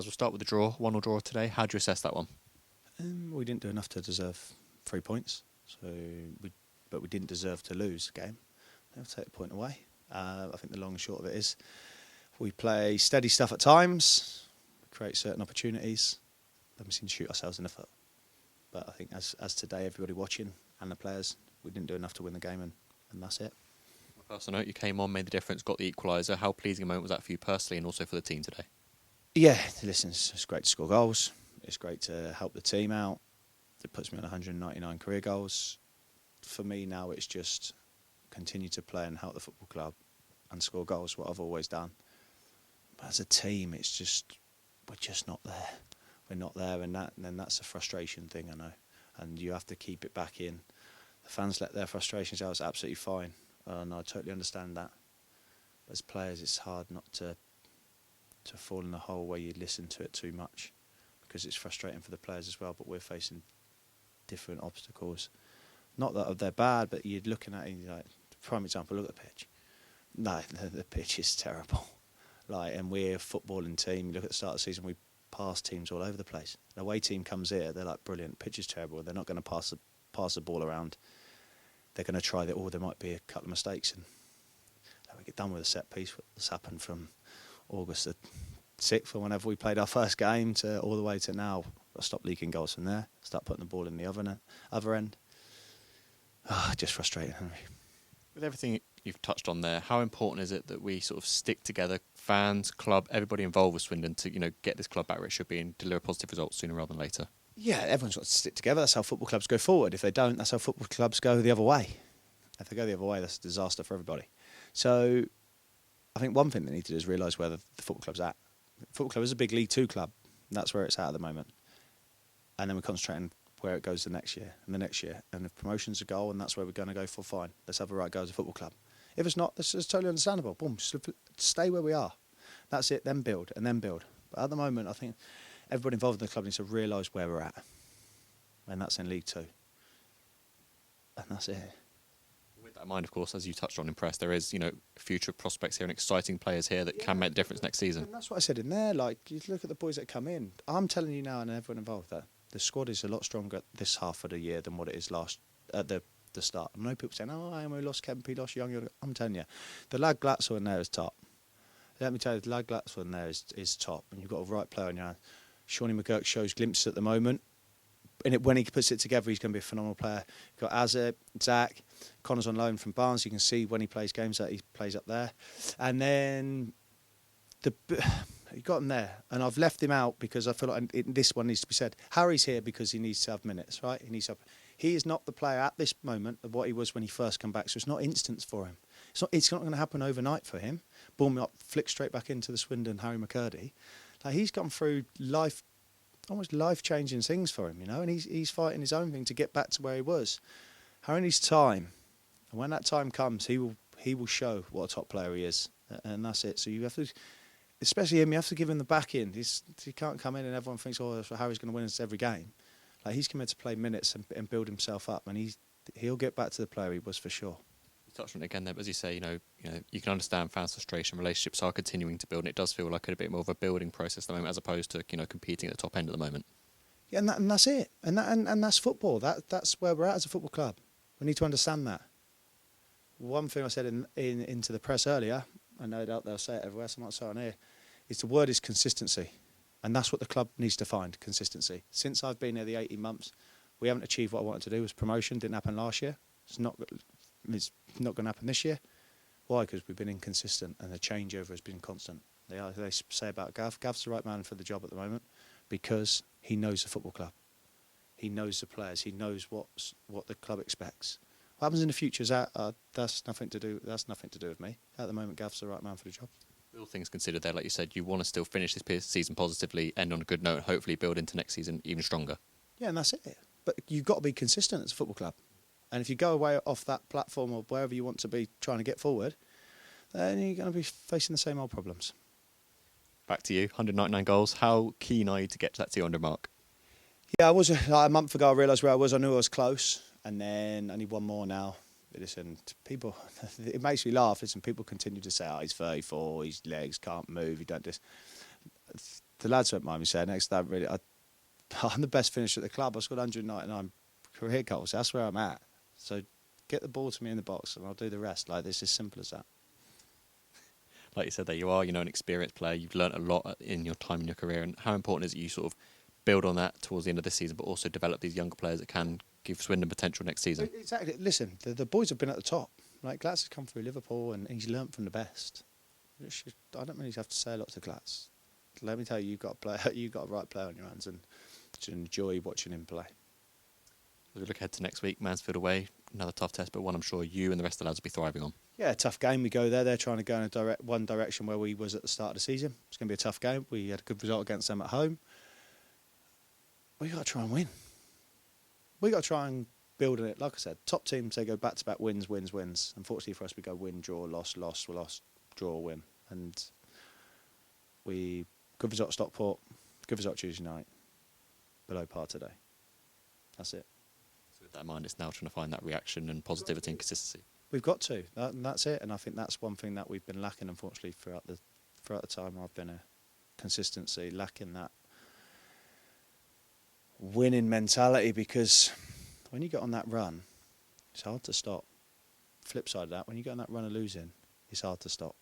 We'll start with the draw, 1-1 draw today. How do you assess that one? We didn't do enough to deserve 3 points, but we didn't deserve to lose the game. They'll take the point away. I think the long and short of it is we play steady stuff at times, we create certain opportunities, then we seem to shoot ourselves in the foot. But I think as today, everybody watching and the players, we didn't do enough to win the game, and that's it. On a personal note, you came on, made the difference, got the equaliser. How pleasing a moment was that for you personally and also for the team today? Yeah, listen, it's great to score goals. It's great to help the team out. It puts me on 199 career goals. For me now, it's just continue to play and help the football club and score goals, what I've always done. But as a team, it's just, we're just not there. We're not there, and then that's a frustration thing, I know. And you have to keep it back in. The fans let their frustrations out, it's absolutely fine. And I totally understand that. But as players, it's hard not to fall in a hole where you listen to it too much, because it's frustrating for the players as well, but we're facing different obstacles. Not that they're bad, but you're looking at it, like, prime example, look at the pitch. No, the pitch is terrible. And we're a footballing team. You look at the start of the season, we pass teams all over the place. The away team comes here, they're like, brilliant, pitch is terrible. They're not going to pass the ball around. They're going to try that, or there might be a couple of mistakes. And we get done with a set piece. What's happened from August the 6th, or whenever we played our first game, to all the way to now. I'll stop leaking goals from there, start putting the ball in the other end. Just frustrating, Henry. With everything you've touched on there, how important is it that we sort of stick together, fans, club, everybody involved with Swindon, to get this club back where it should be and deliver positive results sooner rather than later? Yeah, everyone's got to stick together. That's how football clubs go forward. If they don't, that's how football clubs go the other way. If they go the other way, that's a disaster for everybody. So I think one thing they need to do is realise where the football club's at. The football club is a big League Two club. And that's where it's at the moment. And then we're concentrating where it goes the next year and the next year. And if promotion's a goal and that's where we're going to go for, fine. Let's have a right go as a football club. If it's not, that's totally understandable. Boom, stay where we are. That's it, then build and then build. But at the moment, I think everybody involved in the club needs to realise where we're at. And that's in League Two. And that's it. With that in mind, of course, as you touched on in press, there is, future prospects here and exciting players here that can make the difference next season. And that's what I said in there. You look at the boys that come in. I'm telling you now, and everyone involved, that the squad is a lot stronger this half of the year than what it is at the start. I know people saying, we lost Kempe, lost Young. I'm telling you, the lad Glatzel in there is top. Let me tell you, the lad Glatzel in there is top. And you've got a right player in your hand. Shawnee McGurk shows glimpses at the moment. And when he puts it together, he's going to be a phenomenal player. You've got Azza, Zach, Connor's on loan from Barnes. You can see when he plays games that he plays up there. And then you got him there. And I've left him out because I feel like this one needs to be said. Harry's here because he needs to have minutes, right? He is not the player at this moment of what he was when he first came back. So it's not instant for him. It's not going to happen overnight for him. Boom, up, flick straight back into the Swindon Harry McCurdy. He's gone through almost life-changing things for him, and he's fighting his own thing to get back to where he was. Harry needs time, and when that time comes, he will show what a top player he is, and that's it. So you have to, especially him, you have to give him the back end. He can't come in and everyone thinks, Harry's going to win us every game. He's committed to play minutes and build himself up, and he'll get back to the player he was for sure. You touched on it again there, but as you say, you can understand fans' frustration. Relationships are continuing to build, and it does feel like a bit more of a building process at the moment, as opposed to competing at the top end at the moment. Yeah, and that's it, and that's football. That's where we're at as a football club. We need to understand that. One thing I said into the press earlier, I no doubt they'll say it everywhere, so I might say it on here, is the word is consistency, and that's what the club needs to find, consistency. Since I've been here the 18 months, we haven't achieved what I wanted to do. Was promotion, didn't happen last year. It's not going to happen this year. Why? Because we've been inconsistent and the changeover has been constant. They say about Gav. Gav's the right man for the job at the moment because he knows the football club. He knows the players. He knows what the club expects. What happens in the future is that's nothing to do with me. At the moment, Gav's the right man for the job. All things considered there, like you said, you want to still finish this season positively, end on a good note, and hopefully build into next season even stronger. Yeah, and that's it. But you've got to be consistent as a football club. And if you go away off that platform or wherever you want to be trying to get forward, then you're going to be facing the same old problems. Back to you, 199 goals. How keen are you to get to that 200 mark? Yeah, I was a month ago. I realised where I was. I knew I was close, and then I need one more now. But listen, people, it makes me laugh. Listen, people continue to say, "Oh, he's 34, his legs can't move. He don't this." the lads won't mind me saying next time, really, I'm the best finisher at the club. I scored 199 career goals. That's where I'm at. So get the ball to me in the box and I'll do the rest. Like, this is simple as that. Like you said there, you are, an experienced player. You've learnt a lot in your time in your career, and how important is it you sort of build on that towards the end of this season, but also develop these younger players that can give Swindon potential next season? Exactly. Listen, the boys have been at the top. Like, Glatz has come through Liverpool and he's learnt from the best. I don't really have to say a lot to Glatz. Let me tell you, you've got a right player on your hands, and to enjoy watching him play. As we look ahead to next week, Mansfield away, another tough test, but one I'm sure you and the rest of the lads will be thriving on. Yeah, tough game. We go there. They're trying to go in one direction where we was at the start of the season. It's going to be a tough game. We had a good result against them at home. We got to try and win. We got to try and build on it. Like I said, top teams, they go back-to-back wins. Unfortunately for us, we go win, draw, loss, draw, win. And good result at Stockport, good result Tuesday night, below par today. That's it. So with that in mind, it's now trying to find that reaction and positivity and consistency. We've got to. That's it. And I think that's one thing that we've been lacking, unfortunately, throughout the time I've been a consistency, lacking that winning mentality, because when you get on that run, it's hard to stop. Flip side of that, when you get on that run of losing, it's hard to stop.